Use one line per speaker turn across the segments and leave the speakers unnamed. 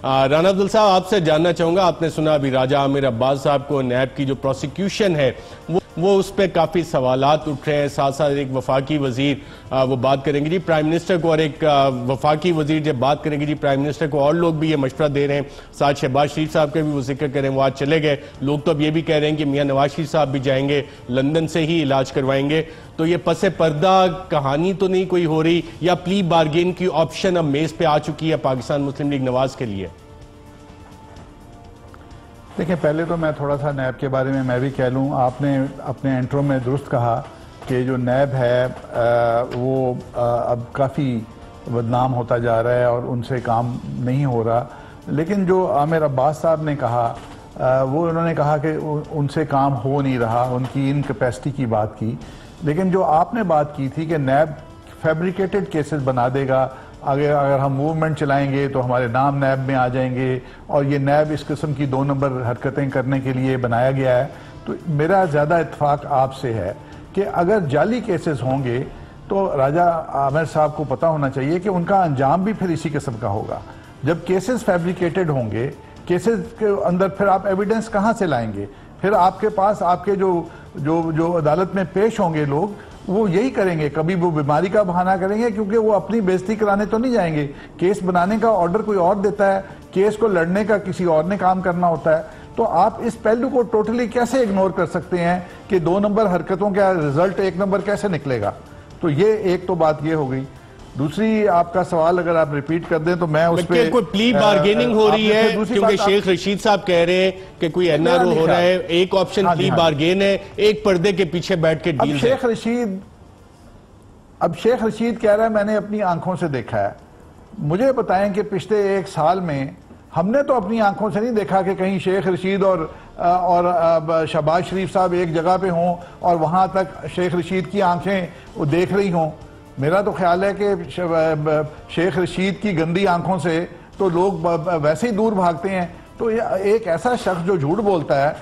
رانا افضل صاحب، آپ سے جاننا چاہوں گا، آپ نے سنا ابھی راجہ عامر عباس صاحب کو نیب کی جو پروسیکیوشن ہے وہ اس پہ کافی سوالات اٹھ رہے ہیں، ساتھ ساتھ ایک وفاقی وزیر وہ بات کریں گے جی پرائم منسٹر کو، اور ایک وفاقی وزیر جب بات کریں گے جی پرائم منسٹر کو، اور لوگ بھی یہ مشورہ دے رہے ہیں، ساتھ شہباز شریف صاحب کے بھی وہ ذکر کریں، وہ آج چلے گئے، لوگ تو اب یہ بھی کہہ رہے ہیں کہ میاں نواز شریف صاحب بھی جائیں گے، لندن سے ہی علاج کروائیں گے، تو یہ پس پردہ کہانی تو نہیں کوئی ہو رہی، یا پلی بارگین کی آپشن اب میز پہ آ چکی ہے پاکستان مسلم لیگ نواز کے لیے؟
دیکھیں، پہلے تو میں تھوڑا سا نیب کے بارے میں بھی کہہ لوں. آپ نے اپنے انٹرو میں درست کہا کہ جو نیب ہے وہ اب کافی بدنام ہوتا جا رہا ہے اور ان سے کام نہیں ہو رہا. لیکن جو عامر عباس صاحب نے کہا وہ انہوں نے کہا کہ ان سے کام ہو نہیں رہا، ان کی انکیپیسٹی کی بات کی. لیکن جو آپ نے بات کی تھی کہ نیب فیبریکیٹڈ کیسز بنا دے گا، اگر ہم موومنٹ چلائیں گے تو ہمارے نام نیب میں آ جائیں گے، اور یہ نیب اس قسم کی 2 نمبر حرکتیں کرنے کے لیے بنایا گیا ہے، تو میرا زیادہ اتفاق آپ سے ہے کہ اگر جعلی کیسز ہوں گے تو راجہ عامر صاحب کو پتہ ہونا چاہیے کہ ان کا انجام بھی پھر اسی قسم کا ہوگا. جب کیسز فیبریکیٹڈ ہوں گے، کیسز کے اندر پھر آپ ایویڈنس کہاں سے لائیں گے؟ پھر آپ کے پاس آپ کے جو عدالت میں پیش ہوں گے لوگ، وہ یہی کریں گے، کبھی وہ بیماری کا بہانہ کریں گے، کیونکہ وہ اپنی بےزتی کرانے تو نہیں جائیں گے. کیس بنانے کا آرڈر کوئی اور دیتا ہے، کیس کو لڑنے کا کسی اور نے کام کرنا ہوتا ہے. تو آپ اس پہلو کو ٹوٹلی کیسے اگنور کر سکتے ہیں کہ 2 نمبر حرکتوں کا رزلٹ 1 نمبر کیسے نکلے گا؟ تو یہ ایک تو بات یہ ہو گئی. دوسری آپ کا سوال اگر آپ ریپیٹ کر دیں تو میں اس پہ
کوئی پلی بارگیننگ ہو رہی ہے، کیونکہ شیخ رشید صاحب کہہ رہے ہیں کہ کوئی این آر او ہو رہا ہے، ایک آپشن پلی بارگین ہے، ایک پردے کے پیچھے بیٹھ کے ڈیل ہے.
اب شیخ رشید کہہ رہا ہے میں نے اپنی آنکھوں سے دیکھا ہے. مجھے بتائیں کہ پچھلے 1 سال میں ہم نے تو اپنی آنکھوں سے نہیں دیکھا کہ کہیں شیخ رشید اور شہباز شریف صاحب ایک جگہ پہ ہوں اور وہاں تک شیخ رشید کی آنکھیں وہ دیکھ رہی ہوں. میرا تو خیال ہے کہ شیخ رشید کی گندی آنکھوں سے تو لوگ ویسے ہی دور بھاگتے ہیں. تو ایک ایسا شخص جو جھوٹ بولتا ہے،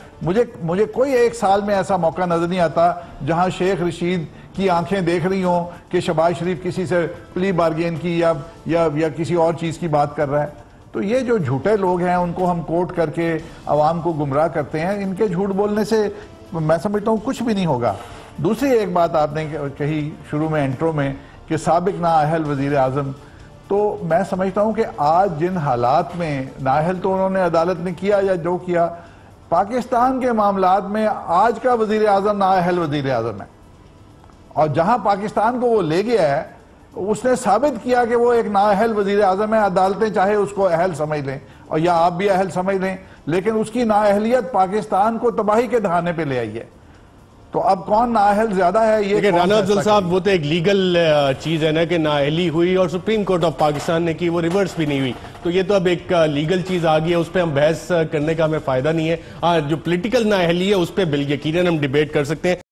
مجھے کوئی 1 سال میں ایسا موقع نظر نہیں آتا جہاں شیخ رشید کی آنکھیں دیکھ رہی ہوں کہ شہباز شریف کسی سے پلی بارگین کی یا کسی اور چیز کی بات کر رہا ہے. تو یہ جو جھوٹے لوگ ہیں ان کو ہم کوٹ کر کے عوام کو گمراہ کرتے ہیں، ان کے جھوٹ بولنے سے میں سمجھتا ہوں کچھ بھی نہیں ہوگا. دوسری ایک بات آپ نے کہی شروع میں انٹرو میں کہ سابق نااہل وزیر اعظم، تو میں سمجھتا ہوں کہ آج جن حالات میں نااہل تو انہوں نے عدالت نے کیا یا جو کیا، پاکستان کے معاملات میں آج کا وزیر اعظم نااہل وزیر اعظم ہے. اور جہاں پاکستان کو وہ لے گیا ہے اس نے ثابت کیا کہ وہ ایک نااہل وزیر اعظم ہے. عدالتیں چاہے اس کو اہل سمجھ لیں اور یا آپ بھی اہل سمجھ لیں، لیکن اس کی نااہلیت پاکستان کو تباہی کے دہانے پہ لے آئی ہے. تو اب کون نااہل زیادہ ہے یہ
رانا افضل صاحب، وہ تو ایک لیگل چیز ہے نا کہ نااہلی ہوئی اور سپریم کورٹ آف پاکستان نے کی، وہ ریورس بھی نہیں ہوئی. تو یہ تو اب ایک لیگل چیز آ گئی ہے، اس پہ ہم بحث کرنے کا ہمیں فائدہ نہیں ہے. جو پولیٹیکل نااہلی ہے اس پہ یقیناً ہم ڈیبیٹ کر سکتے ہیں.